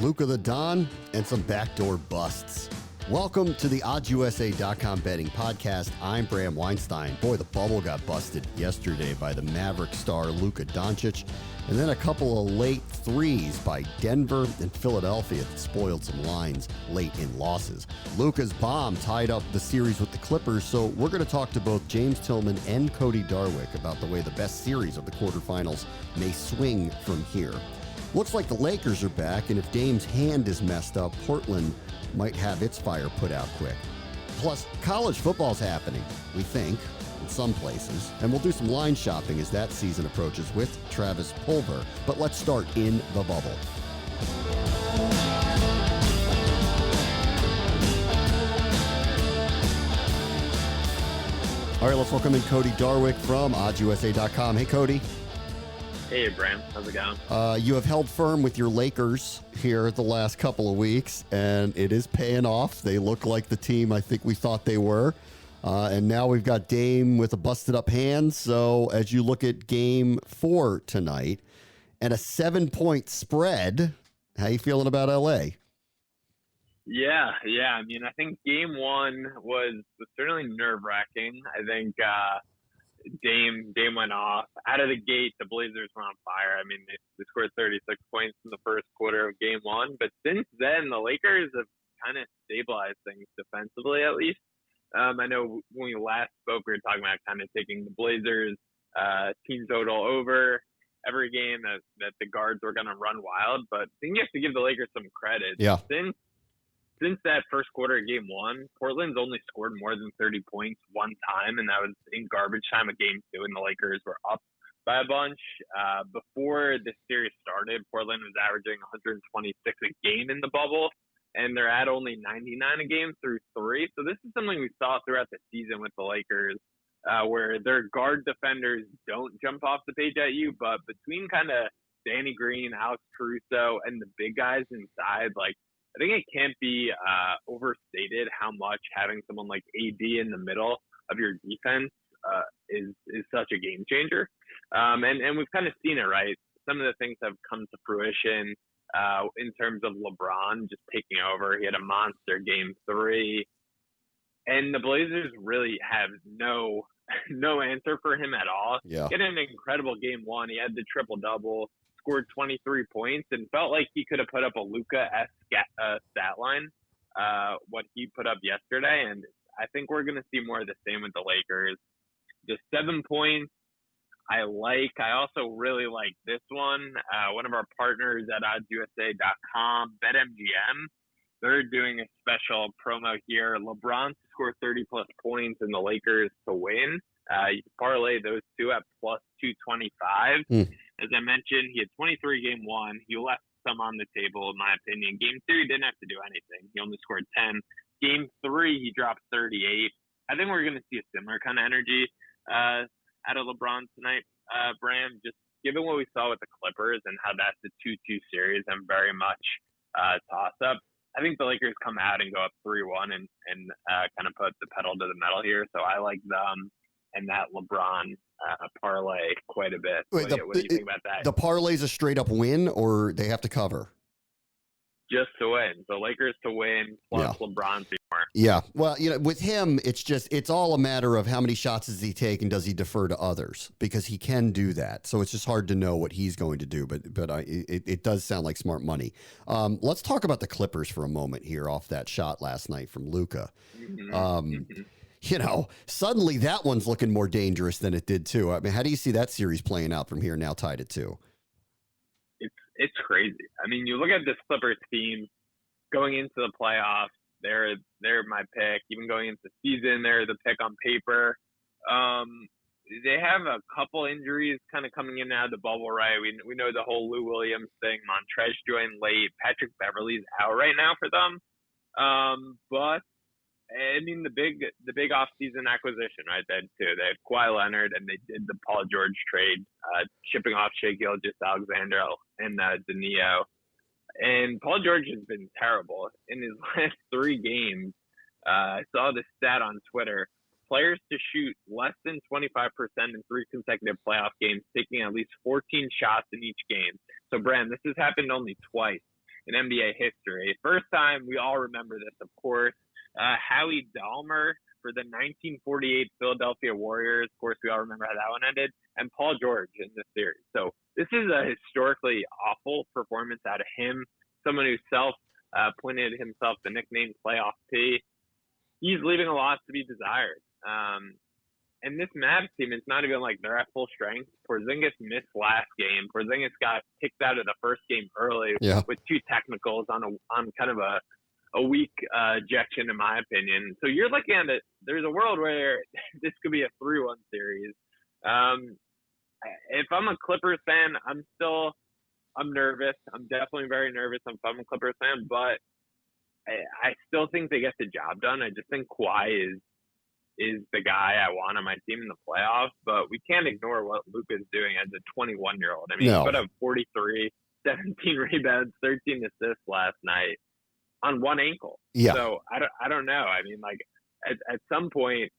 Luka the Don, and some backdoor busts. Welcome to the OddsUSA.com betting podcast. I'm Bram Weinstein. Boy, the bubble got busted yesterday by the Maverick star Luka Doncic, and then a couple of late threes by Denver and Philadelphia that spoiled some lines late in losses. Luka's bomb tied up the series with the Clippers, so we're going to talk to both James Tillman and Cody Darwick about the way the best series of the quarterfinals may swing from here. Looks like the Lakers are back, and if Dame's hand is messed up, Portland might have its fire put out quick. Plus, college football's happening, we think, in some places, and we'll do some line shopping as that season approaches with Travis Pulver. But let's start in the bubble. All right, let's welcome in Cody Darwick from OddsUSA.com. Hey, Cody. Hey, Bram. How's it going? You have held firm with your Lakers here the last couple of weeks, and it is paying off. They look like the team I think we thought they were. And now we've got Dame with a busted-up hand. So as you look at Game 4 tonight and a 7-point spread, how you feeling about L.A.? Yeah. I mean, I think Game 1 was certainly nerve-wracking. I think Dame went off. Out of the gate, the Blazers were on fire. I mean, they scored 36 points in the first quarter of Game 1. But since then, the Lakers have kind of stabilized things defensively, at least. I know when we last spoke, we were talking about kind of taking the Blazers team total over every game, that the guards were going to run wild. But I think you have to give the Lakers some credit. Yeah. Since that first quarter of Game 1, Portland's only scored more than 30 points one time, and that was in garbage time of Game 2, and the Lakers were up by a bunch. Before the series started, Portland was averaging 126 a game in the bubble, and they're at only 99 a game through 3. So this is something we saw throughout the season with the Lakers, where their guard defenders don't jump off the page at you, but between kind of Danny Green, Alex Caruso, and the big guys inside, like, I think it can't be overstated how much having someone like AD in the middle of your defense is such a game changer. And we've kind of seen it, right? Some of the things have come to fruition in terms of LeBron just taking over. He had a monster Game 3. And the Blazers really have no answer for him at all. Yeah. He had an incredible Game 1. He had the triple-double, scored 23 points, and felt like he could have put up a Luka-esque stat line, what he put up yesterday. And I think we're going to see more of the same with the Lakers. Just 7 points. I also really like this one. One of our partners at OddsUSA.com, BetMGM, they're doing a special promo here. LeBron to score 30-plus points and the Lakers to win. You can parlay those two at plus 225. As I mentioned, he had 23 Game 1. He left some on the table, in my opinion. Game 2, he didn't have to do anything. He only scored 10. Game 3, he dropped 38. I think we're going to see a similar kind of energy out of LeBron tonight, Bram. Just given what we saw with the Clippers and how that's a 2-2 series, I'm very much toss-up. I think the Lakers come out and go up 3-1 and kind of put the pedal to the metal here. So I like them and that LeBron parlay quite a bit. Wait, what do you think about that? The parlay's a straight-up win, or they have to cover? Just to win. The Lakers to win, plus LeBron to more. Yeah. Well, with him, it's all a matter of how many shots does he take and does he defer to others, because he can do that. So it's just hard to know what he's going to do, but it does sound like smart money. Let's talk about the Clippers for a moment here off that shot last night from Luka. Suddenly that one's looking more dangerous than it did too. I mean, how do you see that series playing out from here now tied at 2? It's crazy. I mean, you look at this Clippers team going into the playoffs, they're my pick. Even going into the season, they're the pick on paper. They have a couple injuries kind of coming in and out of the bubble, right? We know the whole Lou Williams thing. Montrezl joined late. Patrick Beverley's out right now for them. But I mean, the big off-season acquisition, right? They had Kawhi Leonard, and they did the Paul George trade, shipping off Shai Gilgeous-Alexander and Danilo. And Paul George has been terrible in his last 3 games. I saw this stat on Twitter: players to shoot less than 25% in 3 consecutive playoff games, taking at least 14 shots in each game. So, Bram, this has happened only twice in NBA history. First time, we all remember this, of course. Howie Dahmer for the 1948 Philadelphia Warriors. Of course, we all remember how that one ended. And Paul George in this series. So this is a historically awful performance out of him. Someone who pointed himself the nickname Playoff P. He's leaving a lot to be desired. And this Mavs team is not even like they're at full strength. Porzingis missed last game. Porzingis got kicked out of the first game early with 2 technicals on kind of a weak ejection, in my opinion. So you're looking at it. There's a world where this could be a 3-1 series. If I'm a Clippers fan, I'm nervous. I'm definitely very nervous if I'm a Clippers fan, but I still think they get the job done. I just think Kawhi is the guy I want on my team in the playoffs, but we can't ignore what Luka's doing as a 21-year-old. I mean, he put up 43, 17 rebounds, 13 assists last night on one ankle. Yeah. So I don't know. I mean, like at some point,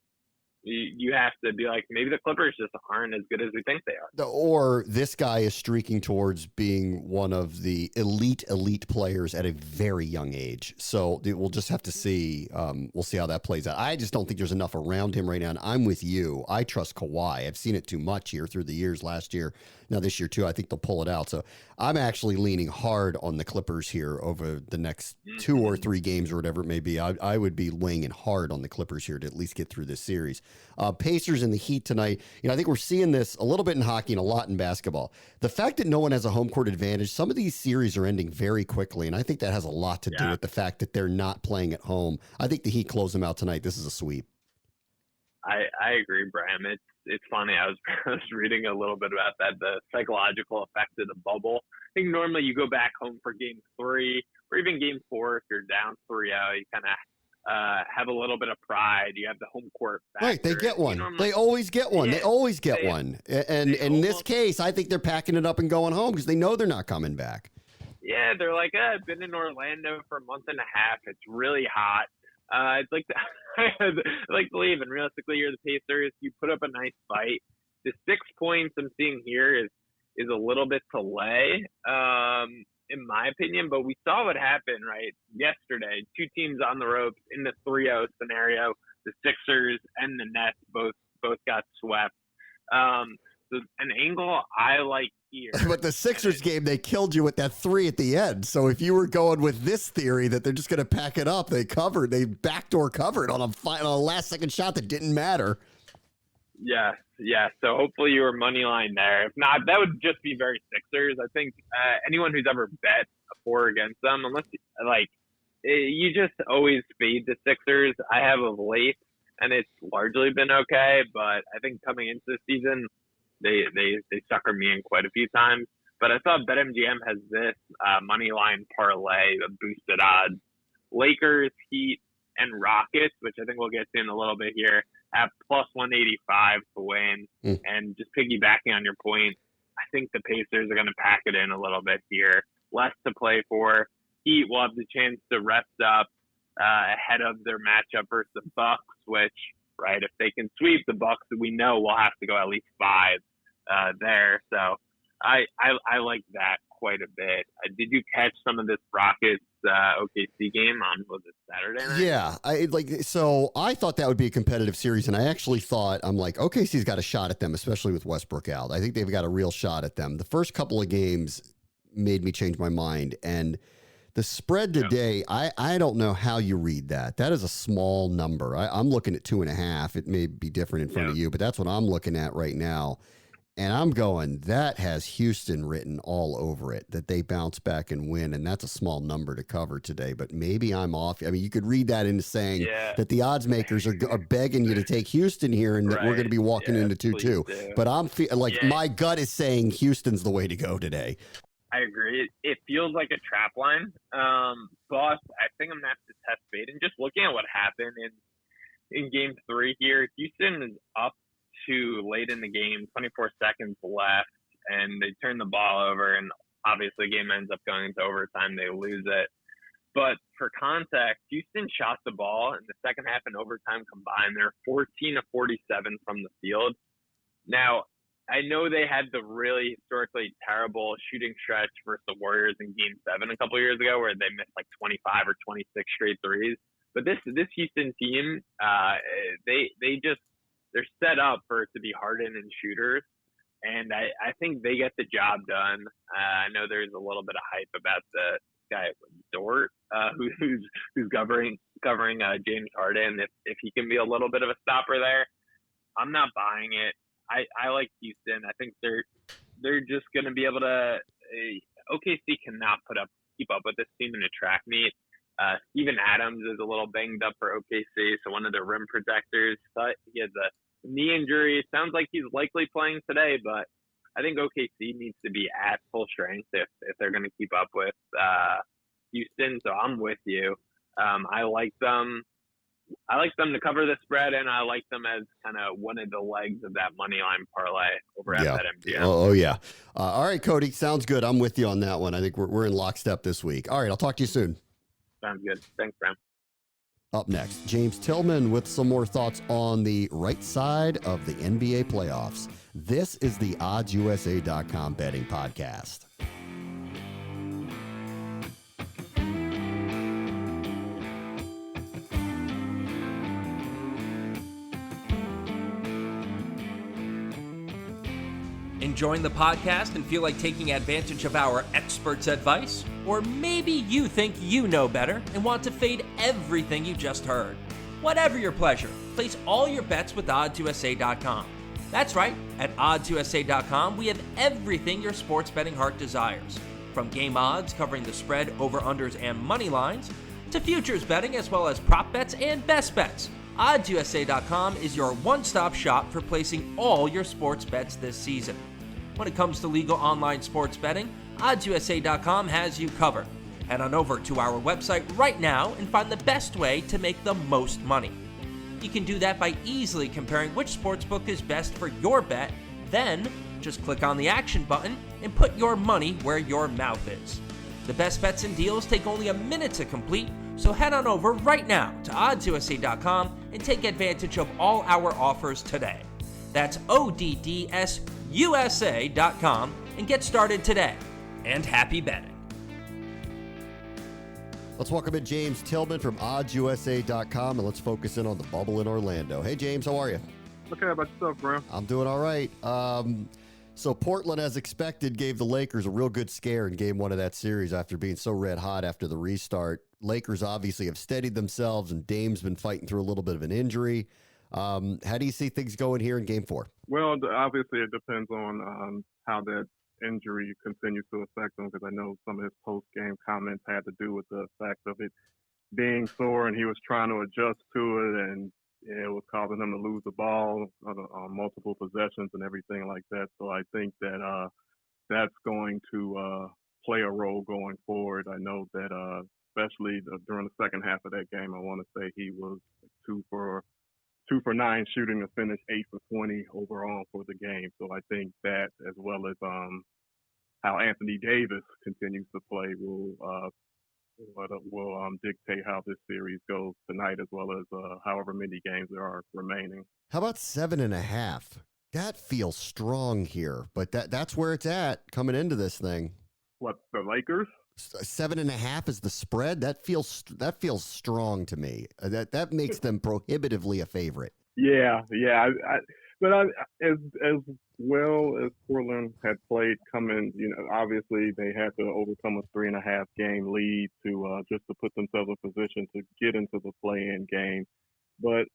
you have to be like, maybe the Clippers just aren't as good as we think they are. Or this guy is streaking towards being one of the elite players at a very young age. So we'll just have to see. We'll see how that plays out. I just don't think there's enough around him right now. And I'm with you. I trust Kawhi. I've seen it too much here through the years, last year. Now this year too, I think they'll pull it out. So I'm actually leaning hard on the Clippers here over the next 2 or 3 games or whatever it may be. I would be weighing in hard on the Clippers here to at least get through this series. Pacers and the Heat tonight. I think we're seeing this a little bit in hockey and a lot in basketball. The fact that no one has a home court advantage, some of these series are ending very quickly, and I think that has a lot to do with the fact that they're not playing at home. I think the Heat close them out tonight. This is a sweep. I agree, Bram. It's funny. I was reading a little bit about that, the psychological effect of the bubble. I think normally you go back home for game 3 or even game 4 if you're down 3-0. You kind of have a little bit of pride. You have the home court factor. Right, they get one. They always get one. Yeah, they always get one. And in this case, I think they're packing it up and going home because they know they're not coming back. Yeah, they're like, I've been in Orlando for a month and a half. It's really hot. I'd like to leave, and realistically, you're the Pacers. You put up a nice fight. The 6 points I'm seeing here is a little bit to lay, in my opinion. But we saw what happened right yesterday. 2 teams on the ropes in the 3-0 scenario. The Sixers and the Nets both got swept. So an angle I like here. But the Sixers game, they killed you with that 3 at the end. So if you were going with this theory that they're just going to pack it up, they backdoor covered on a last-second shot that didn't matter. Yeah. So hopefully you were money line there. If not, that would just be very Sixers. I think anyone who's ever bet a 4 against them, unless you just always fade the Sixers. I have of late, and it's largely been okay. But I think coming into the season, they sucker me in quite a few times. But I saw BetMGM has this money line parlay, the boosted odds. Lakers, Heat, and Rockets, which I think we'll get to in a little bit here, at plus 185 to win. And just piggybacking on your point, I think the Pacers are going to pack it in a little bit here. Less to play for. Heat will have the chance to rest up ahead of their matchup versus the Bucks, which, right, if they can sweep the Bucks, we know we'll have to go at least 5 there. So I like that quite a bit. Did you catch some of this Rockets OKC game on, was it Saturday night? Yeah, so I thought that would be a competitive series, and I actually thought, I'm like, OKC's got a shot at them, especially with Westbrook out. I think they've got a real shot at them. The first couple of games made me change my mind, and the spread today, I don't know how you read that. That is a small number. I'm looking at 2.5. It may be different in front of you, but that's what I'm looking at right now. And I'm going, that has Houston written all over it, that they bounce back and win. And that's a small number to cover today, but maybe I'm off. I mean, you could read that into saying that the odds makers are begging you to take Houston here and that we're going to be walking into 2-2. But I'm my gut is saying Houston's the way to go today. I agree. It feels like a trap line. But I think I'm going to have to test bait. And just looking at what happened in game 3 here, Houston is up to late in the game, 24 seconds left, and they turn the ball over, and obviously the game ends up going into overtime. They lose it. But for context, Houston shot the ball in the second half and overtime combined. They're 14 of 47 from the field. Now, I know they had the really historically terrible shooting stretch versus the Warriors in Game 7 a couple years ago, where they missed like 25 or 26 straight threes. But this Houston team, they're set up for it to be Harden and shooters, and I think they get the job done. I know there's a little bit of hype about the guy Dort, who's covering James Harden. If he can be a little bit of a stopper there, I'm not buying it. I like Houston. I think they're just going to be able to. OKC cannot keep up with this team in a track meet. Steven Adams is a little banged up for OKC, so one of the rim protectors. But he has a knee injury. It sounds like he's likely playing today, but I think OKC needs to be at full strength if they're going to keep up with Houston. So I'm with you. I like them. I like them to cover the spread, and I like them as kind of one of the legs of that money line parlay over at BetMGM. Oh yeah. All right, Cody. Sounds good. I'm with you on that one. I think we're in lockstep this week. All right, I'll talk to you soon. Sounds good. Thanks, Bram. Up next, James Tillman with some more thoughts on the right side of the NBA playoffs. This is the OddsUSA.com betting podcast. Enjoying the podcast and feel like taking advantage of our experts' advice? Or maybe you think you know better and want to fade everything you just heard. Whatever your pleasure, place all your bets with OddsUSA.com. That's right, at OddsUSA.com, we have everything your sports betting heart desires. From game odds covering the spread, over-unders, and money lines, to futures betting as well as prop bets and best bets. OddsUSA.com is your one-stop shop for placing all your sports bets this season. When it comes to legal online sports betting, OddsUSA.com has you covered. Head on over to our website right now and find the best way to make the most money. You can do that by easily comparing which sportsbook is best for your bet, then just click on the action button and put your money where your mouth is. The best bets and deals take only a minute to complete, so head on over right now to OddsUSA.com and take advantage of all our offers today. That's ODDSUSA.com and get started today. And happy betting. Let's welcome in James Tillman from OddsUSA.com, and let's focus in on the bubble in Orlando. Hey, James, how are you? Okay, how about yourself, bro? I'm doing all right. So Portland, as expected, gave the Lakers a real good scare in game one of that series after being so red hot after the restart. Lakers obviously have steadied themselves, and Dame's been fighting through a little bit of an injury. How do you see things going here in game four? Well, obviously it depends on how that injury continues to affect him, because I know some of his post-game comments had to do with the fact of it being sore, and he was trying to adjust to it, and it was causing him to lose the ball on multiple possessions and everything like that. So I think that that's going to play a role going forward. I know that especially during the second half of that game, I want to say he was 2 for 9 shooting to finish 8 for 20 overall for the game. So I think that, as well as how Anthony Davis continues to play, will dictate how this series goes tonight, as well as however many games there are remaining. How about 7.5? That feels strong here, but that's where it's at coming into this thing. What, the Lakers? 7.5 is the spread. That feels strong to me. That makes them prohibitively a favorite. Yeah. But as well as Portland had played coming, obviously they had to overcome a 3.5 game lead to just to put themselves in position to get into the play-in game. But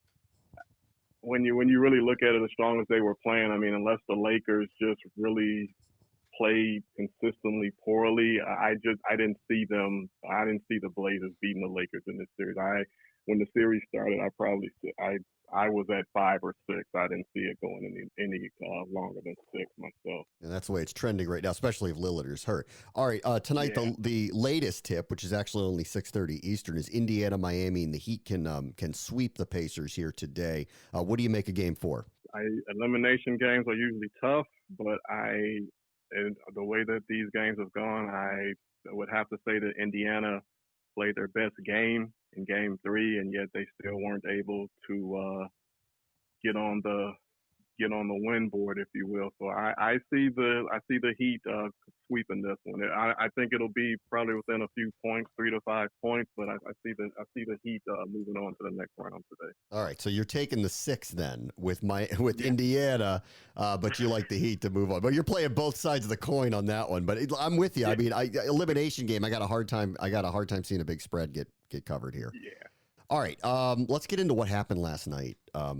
when you really look at it, as strong as they were playing, I mean, unless the Lakers just really played consistently poorly, I didn't see the Blazers beating the Lakers in this series. When the series started, I was at 5 or 6. I didn't see it going any longer than 6 myself. And that's the way it's trending right now, especially if Lillard is hurt. All right, tonight the latest tip, which is actually only 6:30 Eastern, is Indiana, Miami, and the Heat can sweep the Pacers here today. What do you make of Game 4? Elimination games are usually tough, but the way that these games have gone, I would have to say that Indiana played their best game in Game 3, and yet they still weren't able to get on the get on the win board, if you will. So I see the Heat sweeping this one. I think it'll be probably within a few points, 3 to 5 points, but I see the Heat moving on to the next round today. All right, so you're taking the 6 then with Indiana, but you like the Heat to move on. But you're playing both sides of the coin on that one. But I'm with you. I mean, elimination game. I got a hard time seeing a big spread get covered here. Yeah. All right, let's get into what happened last night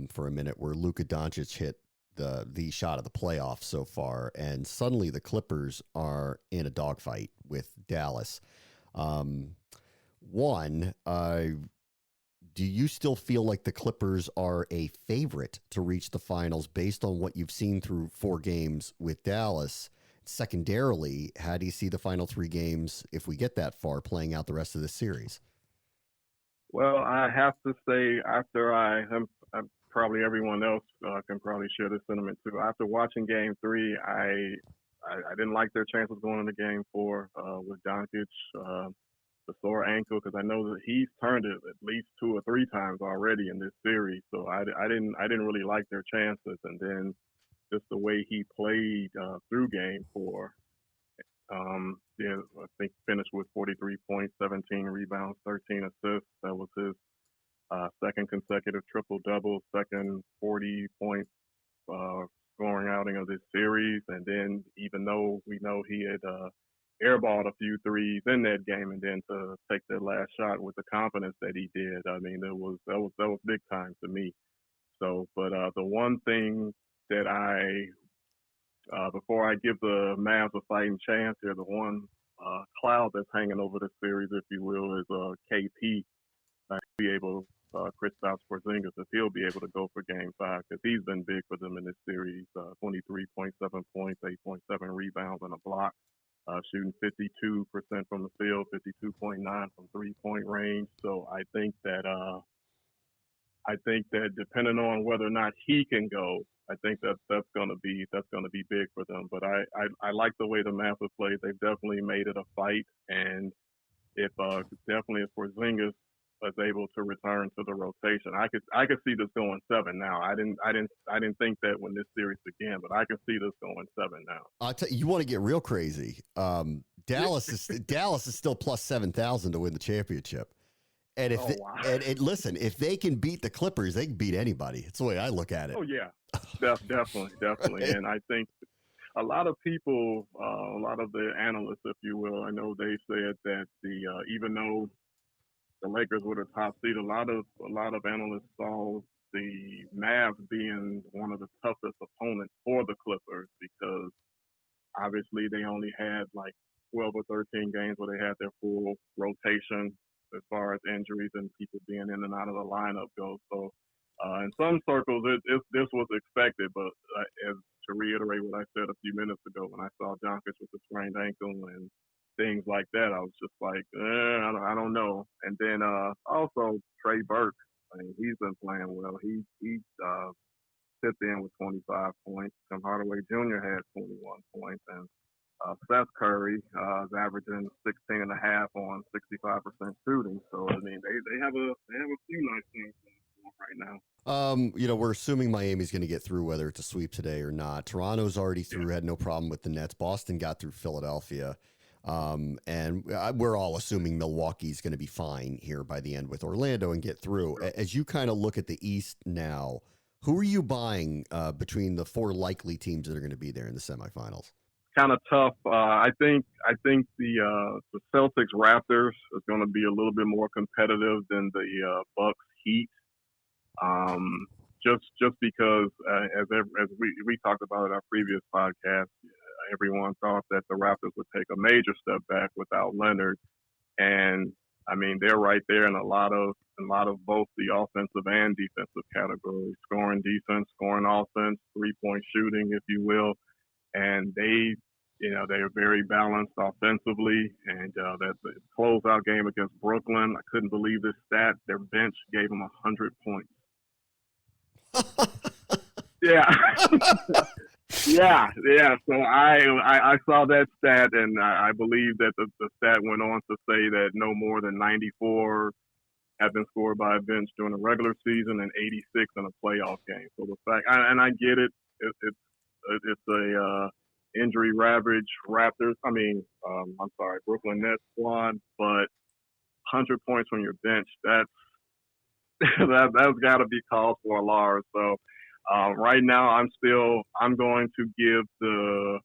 for a minute, where Luka Doncic hit the shot of the playoffs so far, and suddenly the Clippers are in a dogfight with Dallas. Do you still feel like the Clippers are a favorite to reach the finals based on what you've seen through 4 games with Dallas? Secondarily, how do you see the final 3 games, if we get that far, playing out the rest of the series? Well, I have to say, after I'm probably everyone else can probably share this sentiment too. After watching Game 3, I didn't like their chances going into Game 4 with Doncic, the sore ankle, because I know that he's turned it at least 2 or 3 times already in this series. So I didn't really like their chances, and then just the way he played through Game 4. I think finished with 43 points, 17 rebounds, 13 assists. That was his second consecutive triple-double, second 40-point scoring outing of this series. And then, even though we know he had airballed a few threes in that game, and then to take that last shot with the confidence that he did, I mean, that was big time to me. So, but the one thing that before I give the Mavs a fighting chance here, the one cloud that's hanging over the series, if you will, is KP. Be able, Kristaps Porzingis, if he'll be able to go for Game 5, because he's been big for them in this series. 23.7 points, 8.7 rebounds, and a block. Shooting 52% from the field, 52.9 from three-point range. So I think that depending on whether or not he can go, I think that's gonna be big for them. But I like the way the Mavs have played. They've definitely made it a fight, and if Porzingis is able to return to the rotation, I could see this going 7 now. I didn't think that when this series began, but I can see this going 7 now. I'll tell you want to get real crazy. Dallas is still plus 7,000 to win the championship. And listen, if they can beat the Clippers, they can beat anybody. It's the way I look at it. Oh yeah, definitely. And I think a lot of people, a lot of the analysts, if you will, I know they said that even though the Lakers were the top seed, a lot of analysts saw the Mavs being one of the toughest opponents for the Clippers, because obviously they only had like 12 or 13 games where they had their full rotation as far as injuries and people being in and out of the lineup goes. So in some circles, this was expected, but as to reiterate what I said a few minutes ago, when I saw Doncic with the sprained ankle and things like that, I was just like, I don't know. And then also Trey Burke, I mean, he's been playing well. He tipped in with 25 points. Tim Hardaway Jr. had 21 points, and Seth Curry is averaging 16.5 on 65% shooting. So I mean, they have a few nice things right now. We're assuming Miami's going to get through, whether it's a sweep today or not. Toronto's already through, had no problem with the Nets. Boston got through Philadelphia. And we're all assuming Milwaukee's going to be fine here by the end with Orlando and get through. As you kind of look at the East now, who are you buying between the 4 likely teams that are going to be there in the semifinals? Kind of tough. I think the Celtics Raptors is going to be a little bit more competitive than the Bucks Heat. Just because as we talked about in our previous podcast, everyone thought that the Raptors would take a major step back without Leonard, and I mean they're right there in a lot of both the offensive and defensive categories: scoring defense, scoring offense, 3-point shooting, if you will. And they are very balanced offensively. And that closeout game against Brooklyn, I couldn't believe this stat. Their bench gave them 100 points. Yeah. Yeah. So I saw that stat, and I believe that the stat went on to say that no more than 94 have been scored by a bench during the regular season and 86 in a playoff game. So the fact, and I get it, it's a injury ravaged Raptors. Brooklyn Nets squad, but 100 points from your bench. That's got to be called for alarm. So right now, I'm going to give the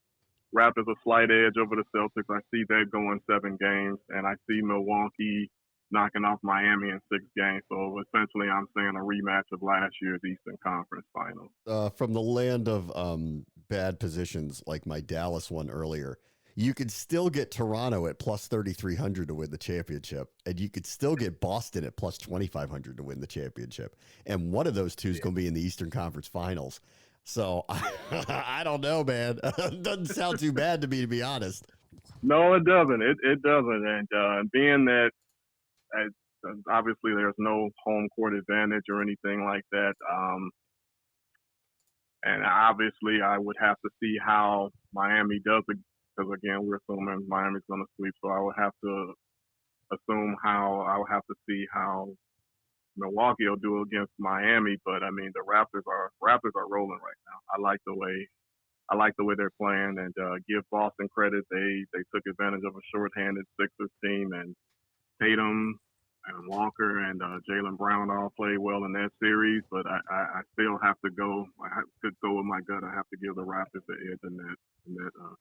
Raptors a slight edge over the Celtics. I see that going 7 games, and I see Milwaukee knocking off Miami in 6 games. So essentially, I'm saying a rematch of last year's Eastern Conference Finals. From the land of bad positions, like my Dallas one earlier, you could still get Toronto at plus 3,300 to win the championship, and you could still get Boston at plus 2,500 to win the championship. And one of those two is going to be in the Eastern Conference Finals. So I don't know, man. It doesn't sound too bad to me, to be honest. No, it doesn't. It doesn't. And being that obviously there's no home court advantage or anything like that, and obviously I would have to see how Miami does it, because again, we're assuming Miami's going to sweep. So I would have to see how Milwaukee will do against Miami. But I mean, the Raptors are rolling right now. I like the way they're playing, and give Boston credit. They took advantage of a shorthanded Sixers team, and Tatum and Walker and Jaylen Brown all played well in that series. But I still have to go. I have to go with my gut. I have to give the Raptors the edge in that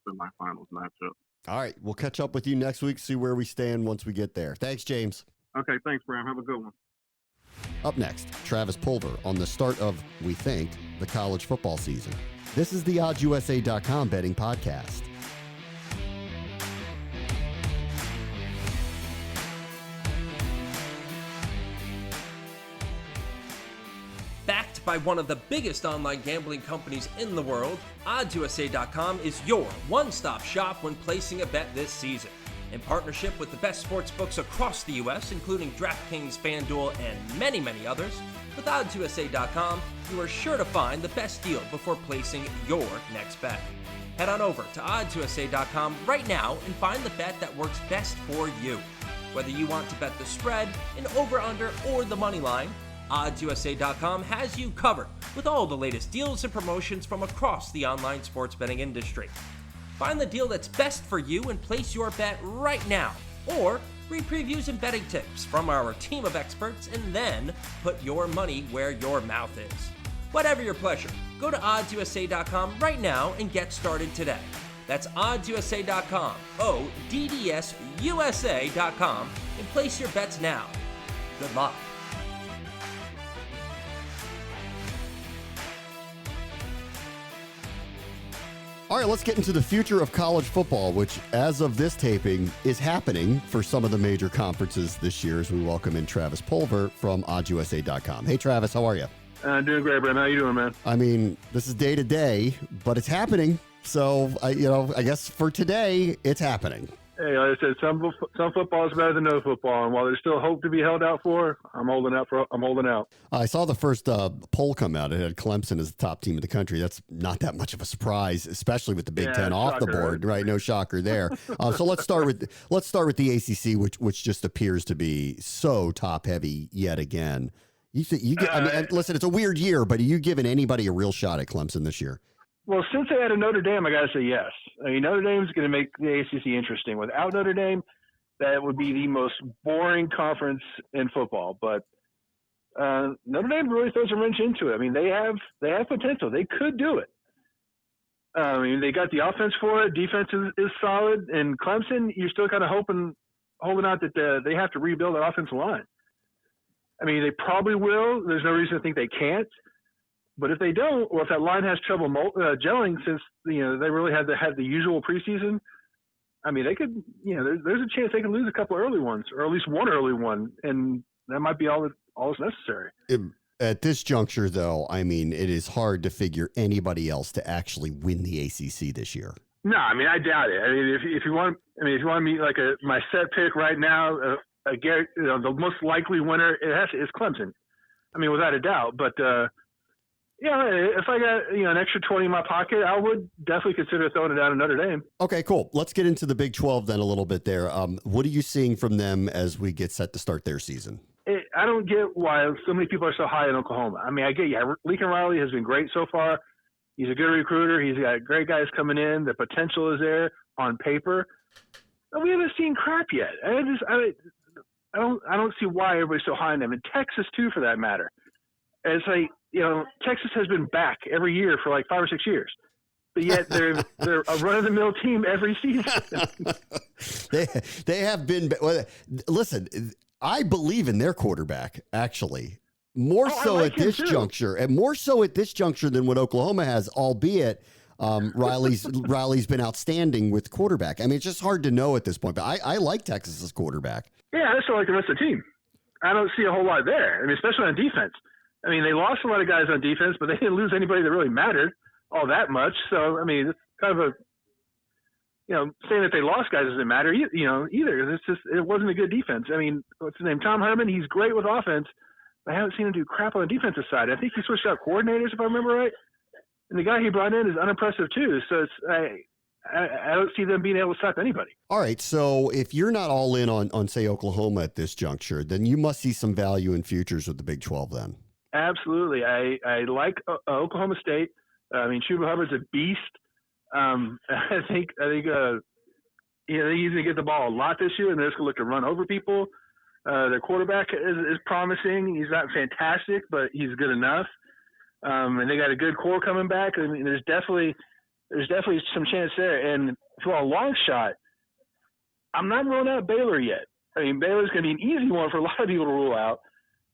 semifinals matchup. All right, we'll catch up with you next week, see where we stand once we get there. Thanks, James. Okay, thanks, Bram. Have a good one. Up next, Travis Pulver on the start of, we think, the college football season. This is the OddsUSA.com betting podcast. Backed by one of the biggest online gambling companies in the world, OddsUSA.com is your one-stop shop when placing a bet this season. In partnership with the best sportsbooks across the U.S., including DraftKings, FanDuel, and many, many others, with OddsUSA.com, you are sure to find the best deal before placing your next bet. Head on over to OddsUSA.com right now and find the bet that works best for you. Whether you want to bet the spread, an over-under, or the money line, OddsUSA.com has you covered with all the latest deals and promotions from across the online sports betting industry. Find the deal that's best for you and place your bet right now, or read previews and betting tips from our team of experts and then put your money where your mouth is. Whatever your pleasure, go to OddsUSA.com right now and get started today. That's OddsUSA.com, ODDSUSA.com, and place your bets now. Good luck. All right, let's get into the future of college football, which, as of this taping, is happening for some of the major conferences this year, as we welcome in Travis Pulver from OddsUSA.com. Hey, Travis, how are you? Doing great, Brent. How you doing, man? I mean, this is day to day, but it's happening. So, I guess for today, it's happening. Hey, like I said, some football is better than no football, and while there's still hope to be held out for, I'm holding out. I saw the first poll come out. It had Clemson as the top team in the country. That's not that much of a surprise, especially with the Big Ten off the board, right? No shocker there. So let's start with the ACC, which just appears to be so top heavy yet again. Listen, it's a weird year, but are you giving anybody a real shot at Clemson this year? Well, since they added Notre Dame, I got to say yes. I mean, Notre Dame's going to make the ACC interesting. Without Notre Dame, that would be the most boring conference in football. But Notre Dame really throws a wrench into it. I mean, they have potential. They could do it. I mean, they got the offense for it. Defense is solid. And Clemson, you're still kind of holding out that they have to rebuild that offensive line. I mean, they probably will. There's no reason to think they can't. But if they don't, or if that line has trouble gelling, since they really had to have the usual preseason, I mean, they could, there's a chance they can lose a couple early ones, or at least one early one, and that might be all that's necessary. At this juncture, though, I mean, it is hard to figure anybody else to actually win the ACC this year. No, I mean, I doubt it. I mean, if you want me like my set pick right now, the most likely winner is Clemson. I mean, without a doubt, but. If I got an extra 20 in my pocket, I would definitely consider throwing it down to Notre Dame. Okay, cool. Let's get into the Big 12 then a little bit there. What are you seeing from them as we get set to start their season? I don't get why so many people are so high in Oklahoma. I mean, I get Lincoln Riley has been great so far. He's a good recruiter. He's got great guys coming in. The potential is there on paper. But we haven't seen crap yet. I don't see why everybody's so high on them. And Texas too, for that matter. And it's like, Texas has been back every year for like 5 or 6 years. But yet they're a run-of-the-mill team every season. they have been. Well, listen, I believe in their quarterback, actually. More so at this juncture, and more so at this juncture than what Oklahoma has, albeit Riley's been outstanding with quarterback. I mean, it's just hard to know at this point, but I like Texas's quarterback. Yeah, I just don't like the rest of the team. I don't see a whole lot there. I mean, especially on defense. I mean, they lost a lot of guys on defense, but they didn't lose anybody that really mattered all that much. So, I mean, it's kind of saying that they lost guys doesn't matter, either. It's just, it wasn't a good defense. I mean, what's his name? Tom Herman, he's great with offense. I haven't seen him do crap on the defensive side. I think he switched out coordinators, if I remember right. And the guy he brought in is unimpressive too. So I don't see them being able to stop anybody. All right. So if you're not all in on say, Oklahoma at this juncture, then you must see some value in futures with the Big 12 then. Absolutely. I like Oklahoma State. I mean, Chuba Hubbard's a beast. I think he's going to get the ball a lot this year, and they're just going to look to run over people. Their quarterback is promising. He's not fantastic, but he's good enough. And they got a good core coming back. I mean, there's definitely some chance there. And for a long shot, I'm not ruling out Baylor yet. I mean, Baylor's going to be an easy one for a lot of people to rule out.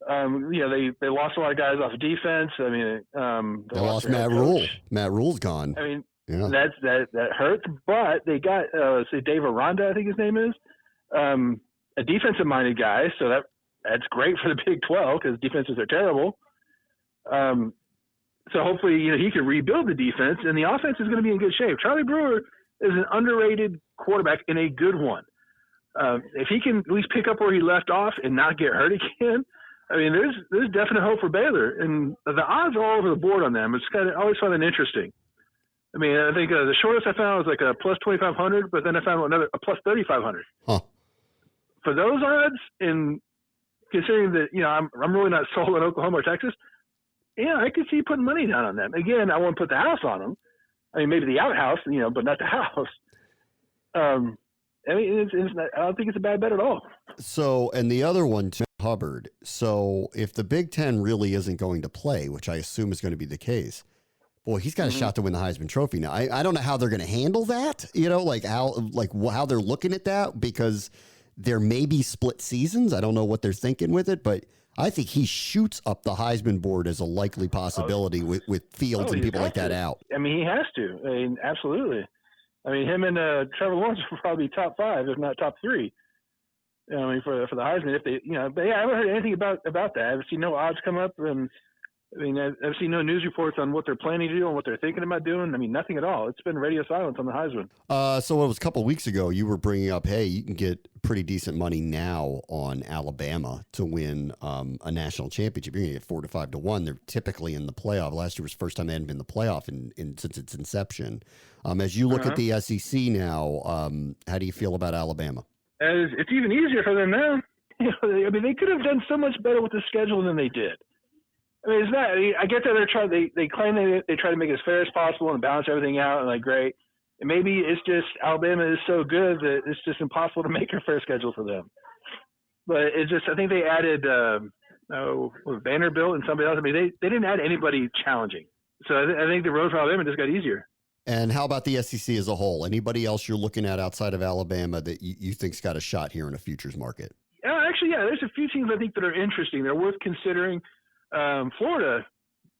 They lost a lot of guys off of defense. I mean, they lost Matt Rule. Matt Rule's gone. I mean, that hurts. But they got Dave Aranda, I think his name is, a defensive-minded guy. So that's great for the Big 12 because defenses are terrible. So hopefully, he can rebuild the defense, and the offense is going to be in good shape. Charlie Brewer is an underrated quarterback and a good one. If he can at least pick up where he left off and not get hurt again, I mean, there's definite hope for Baylor, and the odds are all over the board on them. It's I always find it interesting. I mean, I think the shortest I found was like a plus 2,500, but then I found a plus 3,500. Huh. For those odds, and considering that I'm really not sold on Oklahoma or Texas, I could see putting money down on them. Again, I won't put the house on them. I mean, maybe the outhouse, but not the house. I mean, I don't think it's a bad bet at all. So, and the other one, too, Hubbard. So, if the Big Ten really isn't going to play, which I assume is going to be the case, boy, he's got a shot to win the Heisman Trophy. Now, I don't know how they're going to handle that. How they're looking at that, because there may be split seasons. I don't know what they're thinking with it, but I think he shoots up the Heisman board as a likely possibility with Fields and people like that out. I mean, he has to. I mean, absolutely. I mean, him and Trevor Lawrence are probably top 5, if not top 3. I mean, for the Heisman, if they, but I haven't heard anything about that. I've seen no odds come up, and I mean, I've seen no news reports on what they're planning to do and what they're thinking about doing. I mean, nothing at all. It's been radio silence on the Heisman. So it was a couple of weeks ago, you were bringing up, hey, you can get pretty decent money now on Alabama to win a national championship. You're going to get 4 to 5 to 1. They're typically in the playoff. Last year was the first time they hadn't been in the playoff since its inception. As you look at the SEC now, how do you feel about Alabama? It's even easier for them now. I mean, they could have done so much better with the schedule than they did. I mean, it's not. I get that they claim they try to make it as fair as possible and balance everything out, and like great. And maybe it's just Alabama is so good that it's just impossible to make a fair schedule for them. But it's just, I think they added Vanderbilt and somebody else. I mean, they didn't add anybody challenging. So I think the road for Alabama just got easier. And how about the SEC as a whole? Anybody else you're looking at outside of Alabama that you think's got a shot here in a futures market? Actually, yeah, there's a few teams I think that are interesting. They're worth considering. Florida,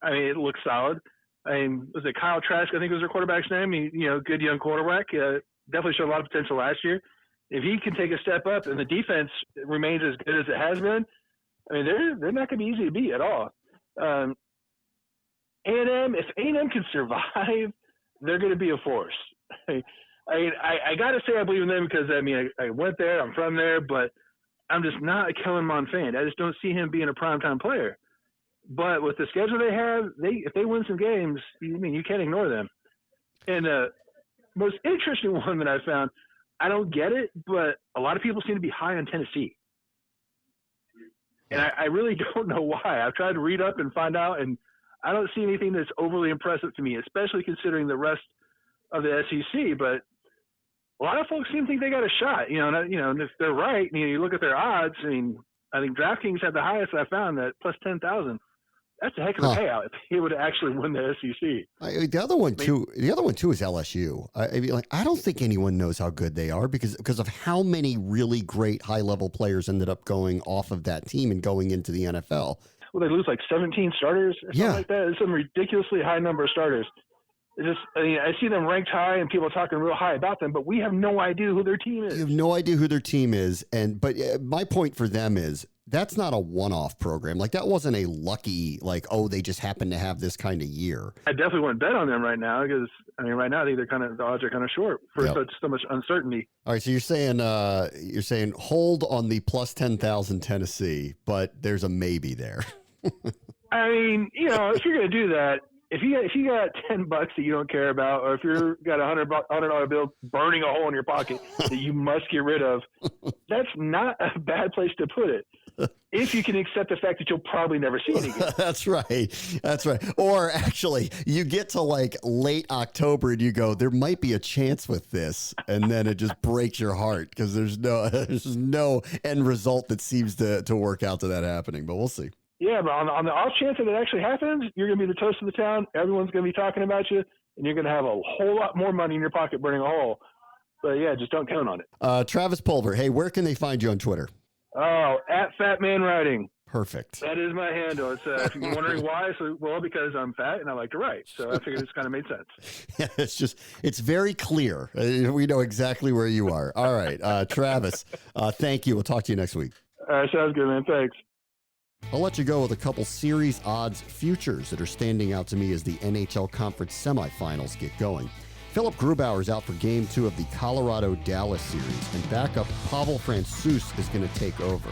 I mean, it looks solid. I mean, was it Kyle Trask? I think was their quarterback's name. Good young quarterback. Definitely showed a lot of potential last year. If he can take a step up and the defense remains as good as it has been, I mean, they're not going to be easy to beat at all. A&M, if A&M can survive, they're going to be a force. I got to say I believe in them because, I mean, I went there. I'm from there, but I'm just not a Kellen Mond fan. I just don't see him being a primetime player. But with the schedule they have, if they win some games, you can't ignore them. And the most interesting one that I found, I don't get it, but a lot of people seem to be high on Tennessee. And I really don't know why. I've tried to read up and find out, and I don't see anything that's overly impressive to me, especially considering the rest of the SEC. But a lot of folks seem to think they got a shot, and if they're right, you look at their odds. I mean, I think DraftKings had the highest I found at plus 10,000. That's a heck of a payout if he would actually win the SEC. The other one too is LSU. I don't think anyone knows how good they are because of how many really great high level players ended up going off of that team and going into the NFL. Well, they lose like 17 starters or something like that. It's some ridiculously high number of starters. I see them ranked high and people talking real high about them, but we have no idea who their team is. You have no idea who their team is, but my point for them is that's not a one-off program. Like that wasn't a lucky they just happened to have this kind of year. I definitely wouldn't bet on them right now because right now I think the odds are kind of short for so much uncertainty. All right, so you're saying hold on the plus 10,000 Tennessee, but there's a maybe there. I mean, if you're going to do that. If you got $10 that you don't care about, or if you got $100 bill burning a hole in your pocket that you must get rid of, that's not a bad place to put it. If you can accept the fact that you'll probably never see it again. That's right. Or actually, you get to late October and you go, there might be a chance with this, and then it just breaks your heart because there's no end result that seems to work out to that happening. But we'll see. Yeah, but on the off chance that it actually happens, you're going to be the toast of the town. Everyone's going to be talking about you, and you're going to have a whole lot more money in your pocket burning a hole. But, yeah, just don't count on it. Travis Pulver, hey, where can they find you on Twitter? Oh, at FatManWriting. Perfect. That is my handle. It's if you're wondering why, because I'm fat and I like to write. So I figured this kind of made sense. Yeah, it's very clear. We know exactly where you are. All right, Travis, thank you. We'll talk to you next week. All right, sounds good, man. Thanks. I'll let you go with a couple series odds futures that are standing out to me as the NHL Conference semifinals get going. Philip Grubauer is out for Game 2 of the Colorado-Dallas series, and backup Pavel Francouz is going to take over.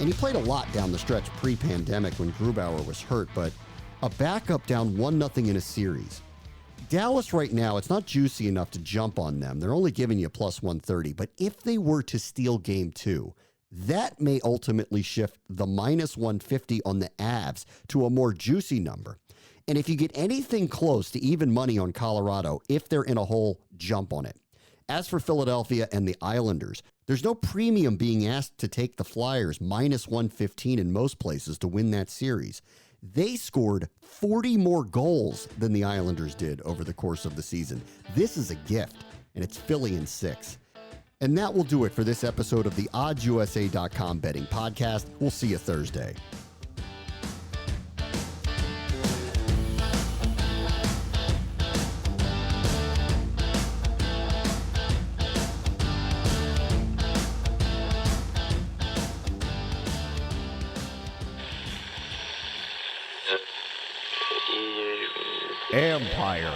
And he played a lot down the stretch pre-pandemic when Grubauer was hurt, but a backup down 1-0 in a series. Dallas right now, it's not juicy enough to jump on them. They're only giving you plus 130, but if they were to steal Game 2, that may ultimately shift the minus 150 on the Avs to a more juicy number. And if you get anything close to even money on Colorado, if they're in a hole, jump on it. As for Philadelphia and the Islanders, there's no premium being asked to take the Flyers minus 115 in most places to win that series. They scored 40 more goals than the Islanders did over the course of the season. This is a gift, and it's Philly in 6. And that will do it for this episode of the OddsUSA.com betting podcast. We'll see you Thursday. Empire.